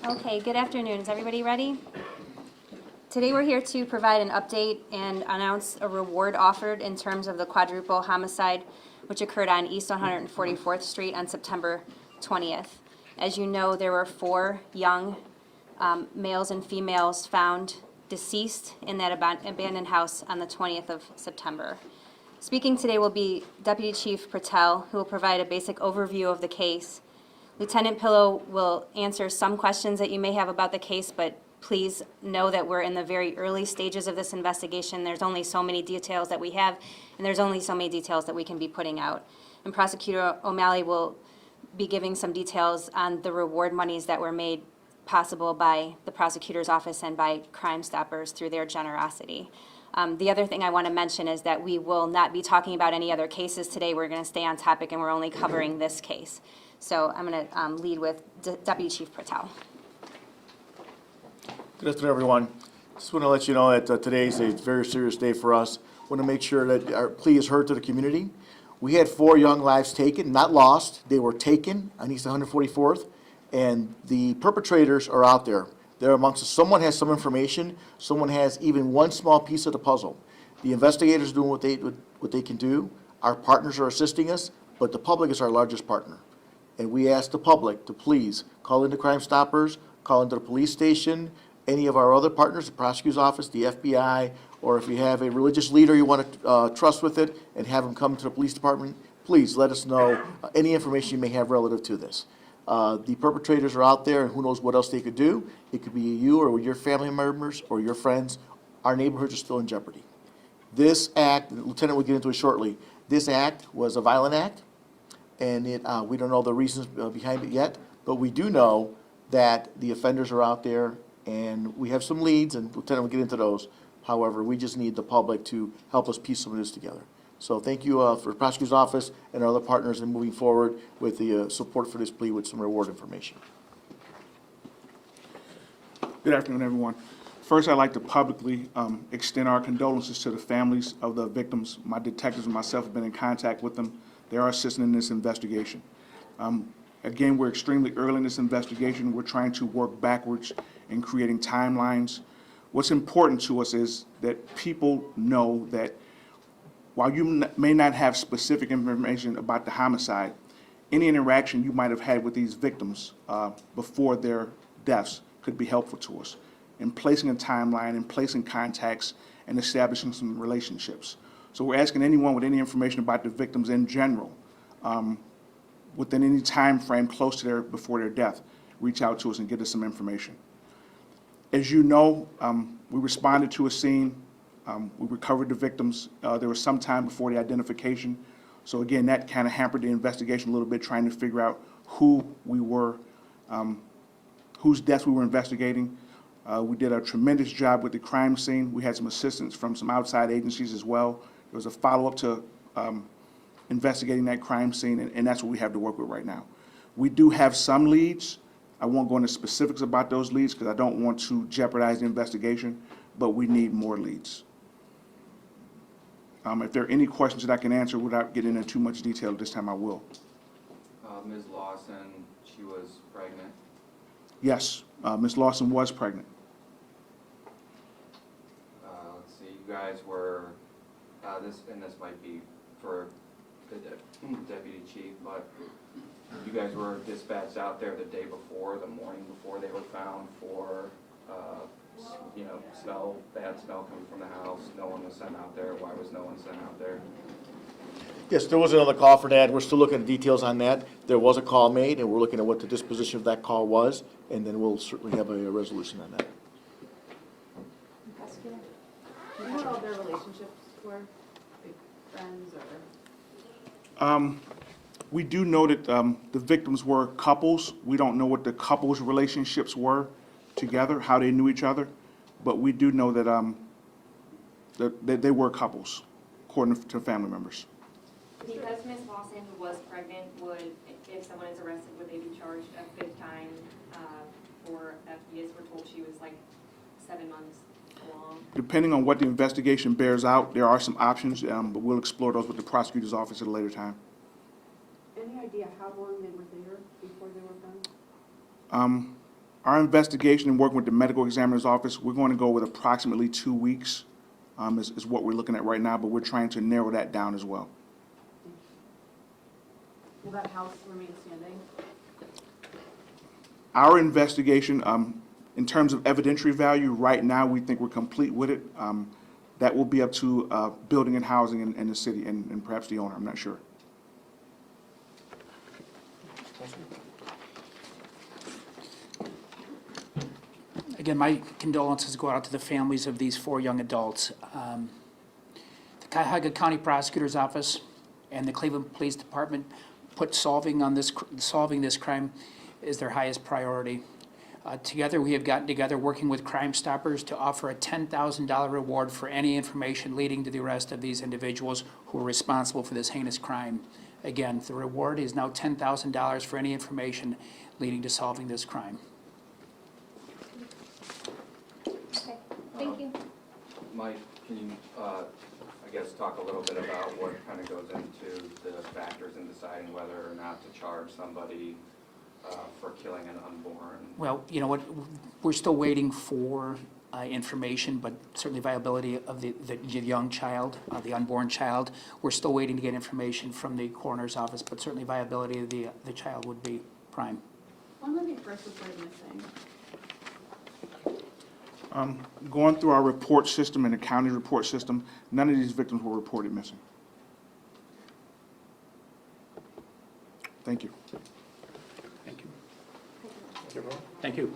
Okay, good afternoon. Is everybody ready? Today we're here to provide an update and announce a reward offered in terms of the quadruple homicide which occurred on East 144th Street on September 20th. As you know, there were 4 young males and females found deceased in that abandoned house on the 20th of September. Speaking today will be Deputy Chief Patel, who will provide a basic overview of the case. Lieutenant Pillow will answer some questions that you may have about the case, but please know that we're in the very early stages of this investigation. There's only so many details that we have, and there's only so many details that we can be putting out. And Prosecutor O'Malley will be giving some details on the reward monies that were made possible by the prosecutor's office and by Crime Stoppers through their generosity. The other thing I want to mention is that we will not be talking about any other cases today. We're going to stay on topic, and we're only covering this case. So I'm going to lead with Deputy Chief Patel. Good afternoon, everyone. Just want to let you know that today is a very serious day for us. Want to make sure that our plea is heard to the community. We had 4 young lives taken, not lost. They were taken on East 144th, and the perpetrators are out there. They're amongst us. Someone has some information. Someone has even one small piece of the puzzle. The investigators are doing what they can do. Our partners are assisting us, but the public is our largest partner. And we ask the public to please call into Crime Stoppers, call into the police station, any of our other partners, the prosecutor's office, the FBI, or if you have a religious leader you want to trust with it and have them come to the police department, please let us know any information you may have relative to this. The perpetrators are out there, and who knows what else they could do. It could be you or your family members or your friends. Our neighborhoods are still in jeopardy. This act, the Lieutenant will get into it shortly, this act was a violent act, and we don't know the reasons behind it yet, but we do know that the offenders are out there, and we have some leads, and Lieutenant will get into those. However, we just need the public to help us piece some of this together. So thank you for the prosecutor's office and our other partners in moving forward with the support for this plea with some reward information. Good afternoon, everyone. First, I'd like to publicly extend our condolences to the families of the victims. My detectives and myself have been in contact with them. They are assisting in this investigation. Again, we're extremely early in this investigation. We're trying to work backwards in creating timelines. What's important to us is that people know that while you may not have specific information about the homicide, any interaction you might have had with these victims before their deaths could be helpful to us in placing a timeline, in placing contacts, and establishing some relationships. So we're asking anyone with any information about the victims in general, within any time frame close to before their death, reach out to us and get us some information. As you know, we responded to a scene. We recovered the victims. There was some time before the identification. So again, that kind of hampered the investigation a little bit, trying to figure out who we were, whose deaths we were investigating. We did a tremendous job with the crime scene. We had some assistance from some outside agencies as well. There was a follow-up to investigating that crime scene, and that's what we have to work with right now. We do have some leads. I won't go into specifics about those leads because I don't want to jeopardize the investigation, but we need more leads. If there are any questions that I can answer without getting into too much detail at this time, I will. Ms. Lawson, she was pregnant. Yes, Ms. Lawson was pregnant. Let's see, you guys were, this might be for the deputy chief, but you guys were dispatched out there the day before, the morning before they were found for, bad smell coming from the house. No one was sent out there. Why was no one sent out there? Yes, there was another call for that. We're still looking at details on that. There was a call made, and we're looking at what the disposition of that call was, and then we'll certainly have a resolution on that. Do you know what all their relationships were? Like friends or? We do know that the victims were couples. We don't know what the couples' relationships were together, how they knew each other, but we do know that, that they were couples, according to family members. Because Ms. Lawson was pregnant, if someone is arrested, would they be charged a 5th time for FBS? We're told she was like 7 months along. Depending on what the investigation bears out, there are some options, but we'll explore those with the prosecutor's office at a later time. And any idea how long they were there before they were found? Our investigation and working with the medical examiner's office, we're going to go with approximately 2 weeks, is what we're looking at right now, but we're trying to narrow that down as well. Will that house remain standing? Our investigation, in terms of evidentiary value, right now, we think we're complete with it. That will be up to building and housing in the city and perhaps the owner, I'm not sure. Again, my condolences go out to the families of these 4 young adults. The Cuyahoga County Prosecutor's Office and the Cleveland Police Department put solving this crime is their highest priority. Together, we have gotten together, working with Crime Stoppers, to offer a $10,000 reward for any information leading to the arrest of these individuals who are responsible for this heinous crime. Again, the reward is now $10,000 for any information leading to solving this crime. Okay, thank you. Mike, can you, I guess, talk a little bit about what kind of goes into the factors in deciding whether or not to charge somebody for killing an unborn? Well, you know what, we're still waiting for information, but certainly viability of the young child, the unborn child. We're still waiting to get information from the coroner's office, but certainly viability of the child would be prime. When were they first reported missing? Going through our report system and the county report system, none of these victims were reported missing. Thank you. Thank you. Thank you.